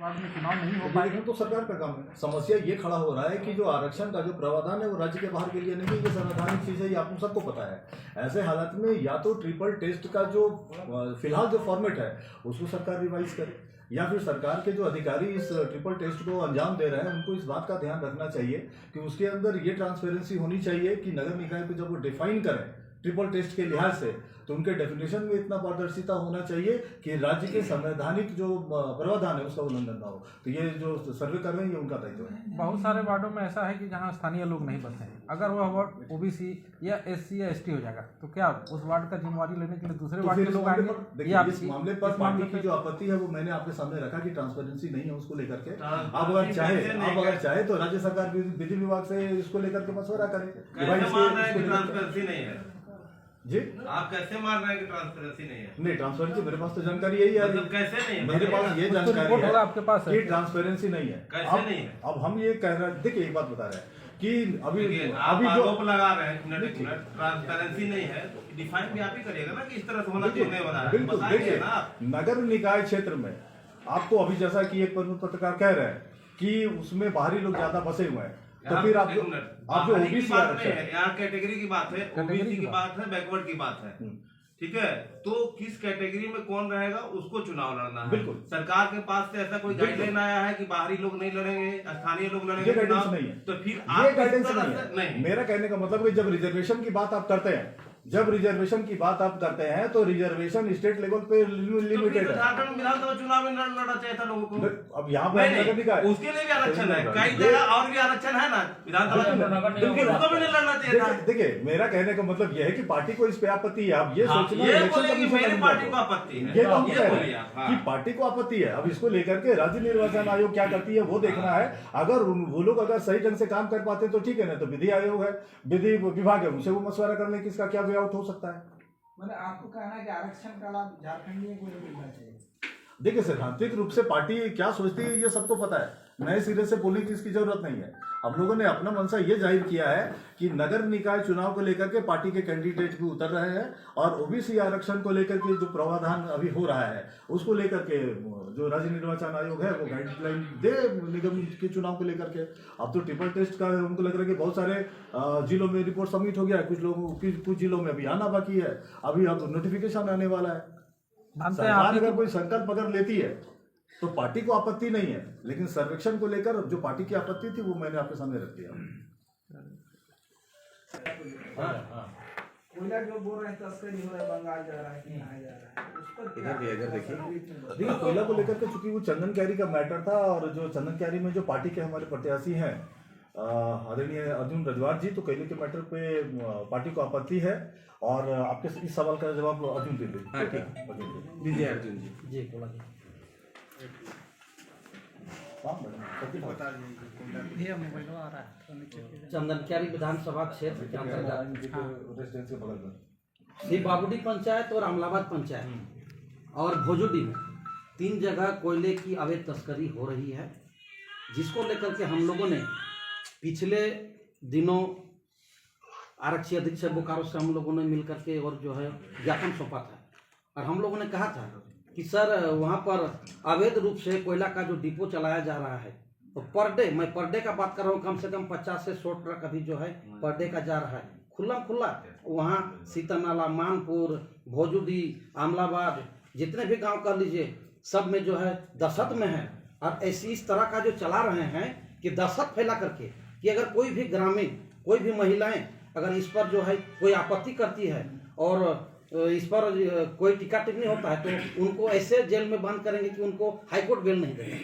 Ward में चुनाव नहीं हो तो पाए। देखो तो सरकार का काम है। समस्या ये खड़ा हो रहा है कि जो आरक्षण का जो प्रावधान है वो राज्य के बाहर के लिए नहीं है, ये संवैधानिक चीज है, ये आप सबको पता है। ऐसे हालात में या तो ट्रिपल टेस्ट का जो फिलहाल जो फॉर्मेट है उसको सरकार रिवाइज करे, या फिर सरकार के जो अधिकारी इस ट्रिपल टेस्ट को अंजाम दे रहे हैं उनको इस बात का ध्यान रखना चाहिए कि उसके अंदर ये ट्रांसपेरेंसी होनी चाहिए कि नगर निकाय को जब वो डिफाइन करें ट्रिपल टेस्ट के लिहाज से तो उनके डेफिनेशन में इतना पारदर्शिता होना चाहिए कि राज्य के संवैधानिक जो प्रावधान है उसका उल्लंघन ना हो। तो ये जो सर्वे कर रहे हैं ये उनका दायित्व है। बहुत सारे वार्डों में ऐसा है कि जहां स्थानीय लोग नहीं बसे हैं, अगर वह वार्ड ओबीसी या एससी या एसटी हो जाएगा तो क्या उस वार्ड का जिम्मेवारी लेने के लिए दूसरे तो वार्ड फिर के इस लोग मामले आएंगे? पर ये देखिए, आपकी- इस मामले पर इस पार्टी मामले की पे- जो आपत्ति है वो मैंने आपके सामने रखा कि ट्रांसपेरेंसी नहीं है, उसको लेकर के आप अगर चाहे तो राज्य सरकार विधि विभाग से इसको लेकर के मशवरा करें। कैसे मान रहे हैं कि ट्रांसपेरेंसी नहीं है? जी आप कैसे मान रहे हैं कि ट्रांसपेरेंसी नहीं है? नहीं, ट्रांसपेरेंसी मेरे पास तो जानकारी यही है, मतलब कैसे नहीं है? मेरे पास ये कुछ तो जानकारी रिपोर्ट होगा आपके पास है है। कि ट्रांसपेरेंसी नहीं है। कैसे नहीं है? अब हम ये कह रहे हैं, देखिए एक बात बता रहे हैं कि देखिए, आप अभी जो आरोप लगा रहे हैं मिनट ट्रांसपेरेंसी नहीं है, डिफाइन भी आप ही करिएगा ना कि इस तरह से होना चाहिए, नहीं होना है, बिल्कुल बताइए देखिए ना आप। नगर निकाय क्षेत्र में आपको अभी जैसा कि एक पत्रकार कह रहे हैं कि उसमें बाहरी लोग ज्यादा बसे हुए हैं, तो फिर आप जो बाहरी की ओबीसी बात नहीं आरक्षण है, यहाँ कैटेगरी की बात है, ओबीसी की बात है, बैकवर्ड की बात है, ठीक है। तो किस कैटेगरी में कौन रहेगा उसको चुनाव लड़ना है। बिल्कुल। सरकार के पास से ऐसा कोई गाइडलाइन आया है कि बाहरी लोग नहीं लड़ेंगे, स्थानीय लोग लड़ेंगे ये गाइडेंस चुनाव? नहीं है। तो फिर ये आप किस गाइडेंस तरह नहीं से- है। नहीं मेरा कहने का मतलब है जब रिजर्वेशन की बात आप करते हैं, जब रिजर्वेशन की बात आप करते हैं तो रिजर्वेशन स्टेट लेवल पे तो लिमिटेड है। झारखंड विधानसभा चुनाव में लड़ना चाहिए था लोगों को। अब यहाँ पे नहीं, नगर नहीं, निकाय उसके लिए भी आरक्षण है, कई ये- जगह और भी आरक्षण है ना विधानसभा चुनाव, लेकिन उसको भी नहीं लड़ना चाहिए था। देखिए मेरा कहने का मतलब यह है कि पार्टी को इस पे आपत्ति है। अब ये हाँ, सोचना ये इलेक्शन बोले कि कमीशन मेरे का पार्टी विषय को है। आपत्ति है, ये तो हम ये कह रहे बोलिए हैं आप, हाँ। कि पार्टी को आपत्ति है। अब इसको लेकर के राज्य निर्वाचन आयोग क्या करती है वो देखना है। अगर वो लोग अगर सही ढंग से काम कर पाते तो ठीक है, ना तो विधि आयोग है, विधि विभाग है, उनसे वो मशवरा कर ले कि इसका क्या वे आउट हो सकता है। मतलब आपको कहना है कि आरक्षण का लाभ झारखंडियों को नहीं मिलना चाहिए? देखिए सैद्धांतिक रूप से पार्टी क्या सोचती है ये सबको पता है, नए सिरे से बोलने की इसकी जरूरत नहीं है। हम लोगों ने अपना मनसा ये जाहिर किया है कि नगर निकाय चुनाव को लेकर के पार्टी के कैंडिडेट भी उतर रहे हैं और ओबीसी आरक्षण को लेकर के जो प्रावधान अभी हो रहा है उसको लेकर के जो राज्य निर्वाचन आयोग है वो गाइडलाइन दे निगम के चुनाव को लेकर के। अब तो ट्रिपल टेस्ट का उनको लग रहा है कि बहुत सारे जिलों में रिपोर्ट सबमिट हो गया है, कुछ जिलों में अभी आना बाकी है, अभी अब नोटिफिकेशन आने वाला है। मानते हैं सरकार आप अगर कोई संकल्प अगर लेती है तो पार्टी को आपत्ति नहीं है, लेकिन सर्वेक्षण को लेकर जो पार्टी की आपत्ति थी वो मैंने आपके सामने रख दिया। कोयला जो बोल रहे हैं तस्करी हो रहा है, बंगाल जा रहा है कि कहाँ जा रहा है, उस पर क्या इधर देखिए देखिए कोयला को लेकर के चूंकि वो चंदन कैरी का मैटर था और जो चंदन कैरी में जो पार्टी के हमारे प्रत्याशी हैं आदरणीय अर्जुन रजवार जी, तो कोयले के मैटर पे पार्टी को आपत्ति है और आपके इस सवाल का जवाब अर्जुन दे दीजिए। अर्जुन जी जी बोला जी। भैया मोबाइल आ रहा है। चंदनक्यारी विधानसभा क्षेत्र के अंतर्गत रेजिडेंस के बगल में श्री बाबूडी पंचायत और अमलाबाद पंचायत और भोजुडी में 3 जगह कोयले की अवैध तस्करी हो रही है, जिसको लेकर के हम लोगों ने पिछले दिनों आरक्षी अधीक्षक बोकारो से हम लोगों ने मिलकर के और जो है ज्ञापन सौंपा था और हम लोगों ने कहा था कि सर वहाँ पर अवैध रूप से कोयला का जो डिपो चलाया जा रहा है तो पर डे, मैं पर डे का बात कर रहा हूँ, कम से कम 50 से 100 ट्रक अभी जो है पर डे का जा रहा है खुला वहाँ सीतानाला, मानपुर, भोजुडी, आमलाबाद, जितने भी गांव कर लीजिए सब में जो है दहशत में है। और ऐसी इस तरह का जो चला रहे हैं कि दहशत फैला करके कि अगर कोई भी ग्रामीण, कोई भी महिलाएं अगर इस पर जो है कोई आपत्ति करती है और इस पर कोई टिक्का टिप्पणी होता है तो उनको ऐसे जेल में बंद करेंगे कि उनको हाईकोर्ट बेल नहीं देंगे।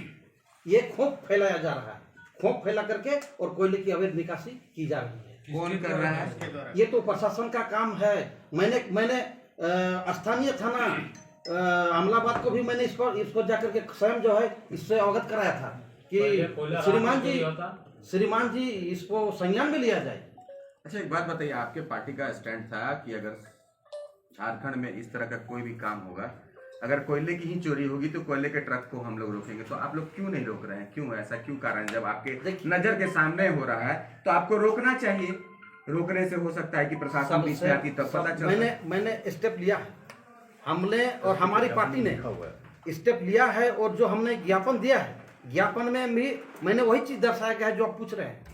ये खौफ फैलाया जा रहा है, खौफ फैला करके और कोयले की अवैध निकासी की जा रही है। कौन कर रहा है? ये तो प्रशासन का काम है। मैंने स्थानीय थाना अमलाबाद को भी मैंने इसको जाकर के स्वयं जो है इससे अवगत कराया था कि श्रीमान जी इसको संज्ञान में लिया जाए। अच्छा एक बात बताइए, आपके पार्टी का स्टैंड था कि अगर झारखंड में इस तरह का कोई भी काम होगा, अगर कोयले की ही चोरी होगी तो कोयले के ट्रक को हम लोग रोकेंगे, तो आप लोग क्यों नहीं रोक रहे हैं? क्यों, ऐसा क्यों कारण? जब आपके नजर के सामने हो रहा है तो आपको रोकना चाहिए। रोकने से हो सकता है कि प्रशासन पीछे आती तब पता चल। मैंने स्टेप लिया है, हमने और हमारी पार्टी ने स्टेप लिया है और जो हमने ज्ञापन दिया है ज्ञापन में भी मैंने वही चीज दर्शाया गया है जो आप पूछ रहे हैं,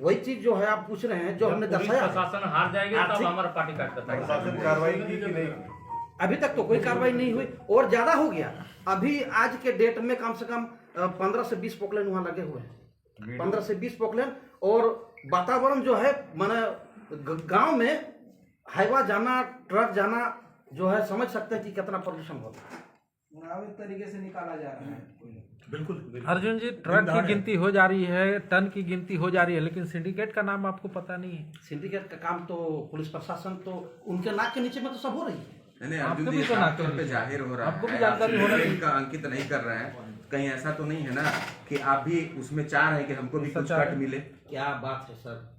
वही चीज जो है आप पूछ रहे हैं जो हमने दर्शाया है। प्रशासन हार जाएगा तब आर्थिक- हमारा पार्टी काट करता है। प्रशासन कार्रवाई की कि नहीं? अभी तक तो कोई कार्रवाई नहीं हुई और ज्यादा हो गया। अभी आज के डेट में कम से कम 15 से 20 पोकलेन वहां लगे हुए हैं, 15 से 20 पोकलेन। और वातावरण जो है माने गांव में हाईवा जाना, ट्रक जाना जो है, समझ सकते हैं कि कितना प्रदूषण होता है। अवैध तरीके से निकाला जा रहा है। बिल्कुल अर्जुन जी, ट्रक की गिनती हो जा रही है, टन की गिनती हो जा रही है, लेकिन सिंडिकेट का नाम आपको पता नहीं है। सिंडिकेट का काम तो पुलिस प्रशासन तो उनके नाक के नीचे में तो सब हो रही है। नहीं आपको अर्जुन भी जी, तो साफ तौर जानकारी पे है। जाहिर हो रहा है, आपको भी आप जानकारी होना सिंडिकेट चाहिए। का अंकित नहीं कर रहे हैं, कहीं ऐसा तो नहीं है ना कि आप भी उसमें चाह रहे हैं कि हमको भी कुछ सच्चा कट है। मिले? क्या बात है सर,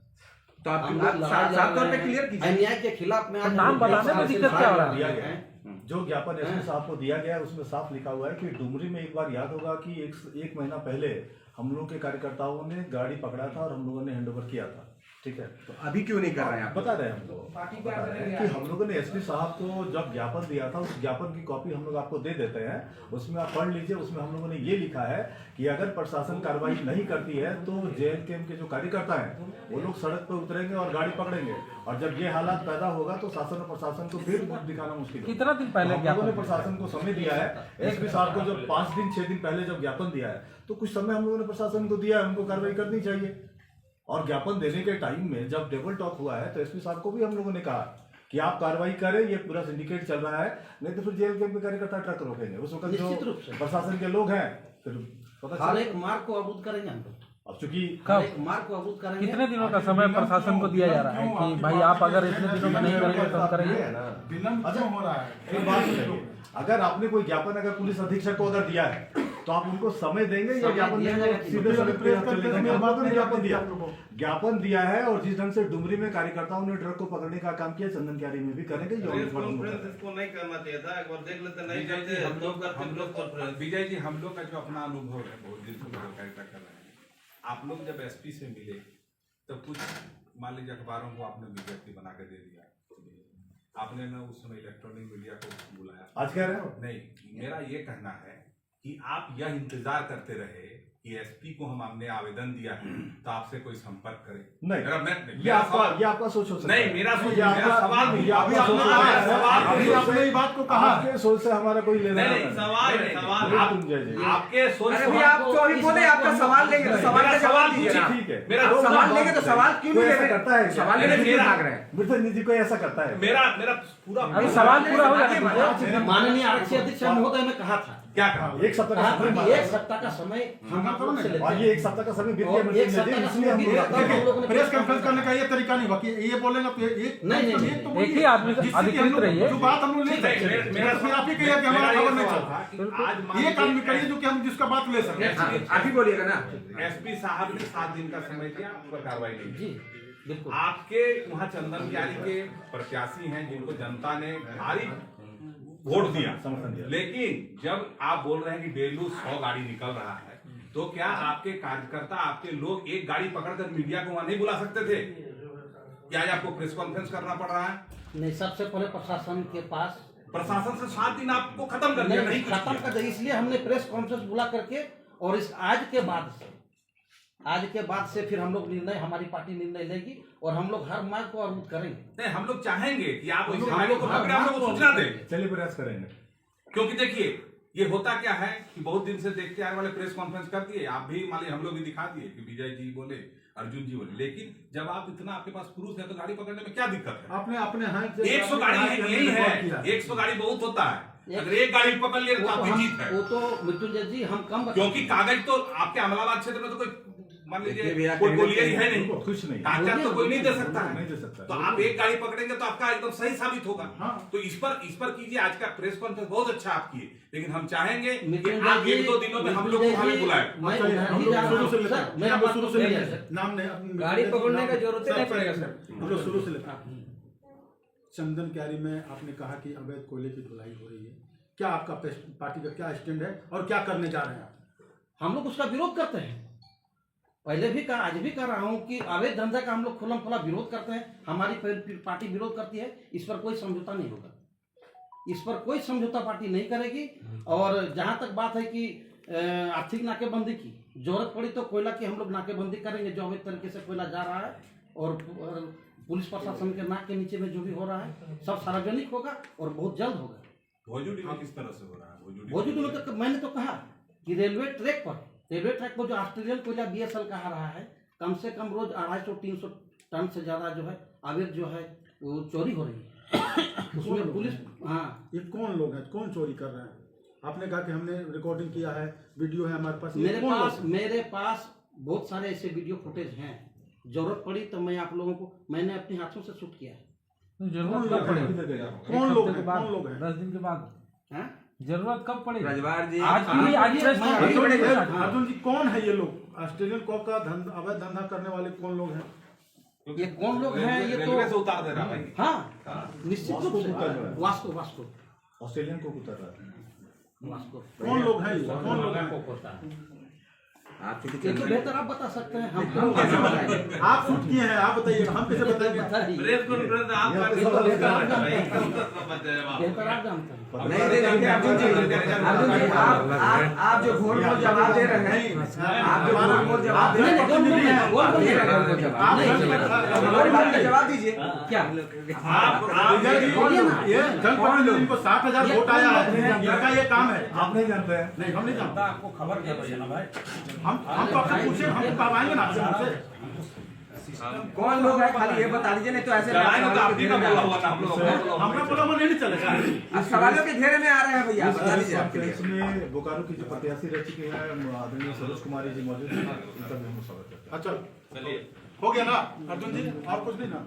तो आप हम लोग लड़ाई साफ लड़ तौर रहे पे हैं। क्लियर कीजिए। अन्याय के खिलाफ में आज नाम हम लोग बताने में एक दिक्कत साल क्या से हो रहा है? दिया लड़ गया रहे है। हैं। जो ज्ञापन एसपी साहब को दिया गया है उसमें साफ लिखा हुआ है कि डुमरी में एक बार याद होगा कि एक महीना पहले हम लोगों के कार्यकर्ताओं ने गाड़ी पकड़ा था और हम लोगों ने हैंडओवर किया था, ठीक है। तो अभी क्यों नहीं कर रहे हैं आप? बता रहे हैं हम लोग, पार्टी बता क्या रहे हैं करेगी कि हम लोगों ने एसपी साहब को जब ज्ञापन दिया था उस ज्ञापन की कॉपी हम लोग आपको दे देते हैं, उसमें आप पढ़ लीजिए। उसमें हम लोगों ने ये लिखा है कि अगर प्रशासन कार्रवाई नहीं करती है तो जेएलकेएम के जो कार्यकर्ता हैं वो लोग सड़क पर उतरेंगे और गाड़ी पकड़ेंगे, और जब ये हालात पैदा होगा तो शासन और प्रशासन को फिर मुख दिखाना मुश्किल होगा। कितना दिन पहले हम लोगों ने ज्ञापन प्रशासन को समय दिया है, एसपी साहब को जब 5 दिन 6 दिन पहले जब ज्ञापन दिया है तो कुछ समय हम लोगों ने प्रशासन को दिया है, उनको कार्रवाई करनी चाहिए। और ज्ञापन देने के टाइम में जब टेबल टॉक हुआ है तो एसपी साहब को भी हम लोगों ने कहा कि आप कार्रवाई करें, ये पूरा सिंडिकेट चल रहा है, नहीं तो फिर जेल के कार्यकर्ता ट्रक रोकेंगे। उस वक्त निश्चित रूप जो से। प्रशासन के लोग हैं फिर पता हर चले। एक मार्ग को अवरुद्ध करेंगे हम लोग, अब चूंकि हर एक मार्ग को अवरुद्ध करेंगे। कितने दिनों का समय प्रशासन को दिया जा रहा है कि भाई आप अगर इतने दिनों में नहीं करेंगे तो हम करेंगे? विलम्ब क्यों हो रहा है? एक बात सुनिए, अगर आपने कोई ज्ञापन अगर पुलिस अधीक्षक को अगर दिया है तो आप उनको समय देंगे या समय ज्ञापन दिया देंगे? जाएगा। सीधे सड़क पे आप प्रेस चले जाएंगे। में हम लोगों ने बात ज्ञापन दिया, नहीं ज्ञापन दिया है, और जिस ढंग से डुमरी में कार्यकर्ताओं ने ट्रक को पकड़ने का काम किया, चंदन क्यारी में भी करेंगे। ये प्रेस और कॉन्फ्रेंस इसको नहीं करना चाहिए था, एक बार देख लेते, नहीं करते हम लोग करते प्रेस कॉन्फ्रेंस। विजय जी, हम लोग का जो अपना अनुभव है, बहुत दिन से पत्रकारिता कर रहे हैं, आप लोग जब एसपी से मिले तो कुछ मान लीजिए अखबारों को आपने विज्ञप्ति बना के दे दिया, आपने ना उस समय इलेक्ट्रॉनिक मीडिया को बुलाया। आज कह रहे हो नहीं, मेरा ये कहना है कि आप यह इंतजार करते रहे कि एसपी को हमने आवेदन दिया है तो आपसे कोई संपर्क करे। नहीं, मेरा ये आपका सोच हो सकता है। नहीं, मेरा सोच, ये आपका- मेरा सवाल नहीं, नहीं, ये आपका अभी आपने सोच कहा है, है। सवाल आपकी नहीं, सोच आपने से- ये बात को कहा। आपके सोच से हमारा कोई लेना नहीं, देना नहीं, नहीं। सवाल है, सवाल ये आप तुम जय जी। आपके सोच अरे से भैया, आप तो अभी बोले आपका सवाल लेंगे तो सवाल का जवाब दीजिए ना। ठीक है, मेरा तो सवाल बात लेंगे तो बताइए। सवाल क्यों कोई नहीं ले ऐसा रहे? करता है? सवाल लेने क्यों मेरा- भाग रहे हैं? मिर्जा जी कोई ऐसा करता है? मेरा पूरा अभी सवाल पूरा हो जाने दीजिए। माननीय आरक्षी अध्यक्ष महोदय ने कहा था, क्या कहा? एक सप्ताह का कहा समय था कि मांगा। एक सप्ताह का समय हम आप लोग से लेते और हैं। ये एक सप्ताह का समय बीत और गया एक मिर्जा सप्ताह जी, का इसलिए समय हम बीत गया, तब हम लोगों ने प्रेस कॉन्फ्रेंस करने का ये तरीका नहीं हुआ कि ये बोलेगा तो एक नहीं, नहीं, एक तो नहीं, एक ही आदमी से जिससे कि हम अधिकृत लोग- रहिए। जो बात हम लोग ले नहीं, सकते मेरा- हैं। मेरा तो फिर आप ही कहिए कि हमारा मेरा ये खबर नहीं सवाल चलता। था कि आज मान ये काम लीजिए करिए जो कि हम जिसका बात ले सकें। हाँ, आप ही बोलिएगा ना। एसपी साहब ने 7 दिन का समय दिया, उस पर कार्रवाई नहीं की। जी बिल्कुल। आपके वहाँ चंदन क्यारी के प्रत्याशी हैं जिनको जनता ने भारी वोट दिया, समर्थन दिया। लेकिन जब आप बोल रहे हैं कि डेलू 100 गाड़ी निकल रहा है, तो क्या आपके कार्यकर्ता, आपके लोग एक गाड़ी पकड़कर मीडिया को वहां नहीं बुला सकते थे? क्या आज आपको प्रेस कॉन्फ्रेंस करना पड़ रहा है? नहीं, सबसे पहले प्रशासन के पास प्रशासन से 7 दिन आपको खत्म कर दिया, नहीं कुछ खत्म किया। कर दिया, इसलिए हमने प्रेस कॉन्फ्रेंस बुला करके, और इस आज के बाद से फिर हम लोग निर्णय, हमारी पार्टी निर्णय लेगी और हम लोग हर मार्ग को अवरुद्ध करेंगे। नहीं, हम लोग चाहेंगे कि आप हम ऐसे लोग- लोगों को हाँ, पकड़े, हम लोग को सूचना दें। चलिए प्रयास करेंगे। क्योंकि देखिए, ये होता क्या है कि बहुत दिन से देखते आने वाले प्रेस कॉन्फ्रेंस कर दिए, आप भी मान लीजिए, हम लोग भी दिखा दिए कि विजय जी बोले, अर्जुन जी बोले, लेकिन जब आप इतना आपके पास प्रूफ है तो गाड़ी पकड़ने में क्या दिक्कत है? आपने अपने हाथ 100 गाड़ी है, यही है, 100 गाड़ी बहुत होता है। अगर एक गाड़ी पकड़ लिए तो आपकी जीत है, वो तो मृत्युंजय जी हम कम क्योंकि कागज तो आपके अमलाबाद क्षेत्र में तो कोई मान देखिए लीजिए भैया, कोई कहने बोलिए के- है नहीं, कुछ नहीं। कागजात तो कोई नहीं दे सकता है, नहीं दे सकता। तो आप एक गाड़ी पकड़ेंगे तो आपका एकदम सही साबित होगा। हाँ। तो इस पर कीजिए। आज का प्रेस कॉन्फ्रेंस बहुत अच्छा आप किए, लेकिन हम चाहेंगे कि मृत्युंजय आप जी, 1-2 दिनों में हम लोग को मृत्युंजय हमें जी, बुलाएं। मैं चलिए, उधर हम ही लोग जा रहा शुरू हूं। से लेते सर, हैं। मेरा हम लोग बात शुरू तो से सुनिए, लेते हैं। सर। नाम नहीं, गाड़ी पकड़ने का जरूरत नहीं पड़ेगा सर। हम लोग शुरू से लेते हैं। चंदन क्यारी में आपने कहा कि अवैध कोयले की ढुलाई हो रही है, क्या आपका पार्टी का क्या स्टैंड है और क्या करने जा रहे हैं आप? हम लोग उसका विरोध करते हैं, पहले भी कहा, आज भी कर रहा हूं कि अवैध धंधा का हम लोग खुला खुला विरोध करते हैं। हमारी पार्टी विरोध करती है, इस पर कोई समझौता नहीं होगा, इस पर कोई समझौता पार्टी नहीं करेगी। और जहां तक बात है कि आर्थिक नाकेबंदी की, जरूरत पड़ी तो कोयला की हम लोग नाकेबंदी करेंगे। जो अवैध तरीके से कोयला जा रहा है और पुलिस प्रशासन के नाक के नीचे में जो भी हो रहा है सब सार्वजनिक होगा और बहुत जल्द होगा। भोजूडी में किस तरह से हो रहा है? भोजूडी में तो मैंने तो कहा कि रेलवे ट्रैक पर जो ऑस्ट्रेलियन कोयला BSL कहा रहा है, कम से कम रोज 250-300 टन से ज्यादा जो है अवैध जो है वो चोरी हो रही है। उसमें पुलिस ये कौन लोग हैं, कौन चोरी कर रहे हैं? आपने कहा कि हमने रिकॉर्डिंग किया है, वीडियो है हमारे पास। मेरे पास बहुत सारे ऐसे वीडियो फुटेज हैं, जरूरत पड़ी तो मैं आप लोगों को, मैंने अपने हाथों से शूट किया है। जरूरत कब पड़ेगी? कौन लोग हैं, कौन लोग हैं? 10 दिन के बाद हैं? जरूरत कब पड़ेगी? रजवार जी आज अर्जुन जी कौन है ये लोग? ऑस्ट्रेलियन कॉक का अवैध धंधा करने वाले कौन लोग हैं? ये कौन लोग हैं? ये रेलवे से तो उतार दे रहा है। हाँ, निश्चित रूप से वास्को ऑस्ट्रेलियन को उतर रहा है। कौन लोग हैं ये? कौन लोग हैं? आप चूंकि ये तो बेहतर आप बता सकते हैं, हम कैसे बताएंगे? आप शूट किए हैं, आप बताइए, हम कैसे बताएंगे? प्रेस कॉन्फ्रेंस आप बेहतर आप जानते हैं। नहीं देखिए अर्जुन जी, आप जो घोर घोर जवाब दे रहे हैं, आप जो घोर घोर जवाब दे रहे हैं, जवाब दीजिए। क्या ये जनप्रतिनिधि को 60,000 वोट आया है, इनका ये काम है। आप नहीं जानते हैं? नहीं, हम नहीं जानते। आपको खबर क्या चाहिए ना भाई? हम तो आपसे पूछे, हम करवाएंगे ना आपसे मुझसे। कौन लोग हैं खाली ये बता दीजिए, नहीं तो ऐसे चलाएंगे तो आपकी का बोला हुआ ना हम लोग। हमरा बोला वो नहीं चलेगा। आप सवालों के घेरे में आ रहे हैं भैया, बता दीजिए आपके लिए। इसमें बोकारो की जो प्रत्याशी रह चुकी है आदरणीय सरोज कुमारी जी मौजूद हैं, उनका भी हम स्वागत करते हैं। अच्छा, हो गया ना अर्जुन जी, और कुछ नहीं ना?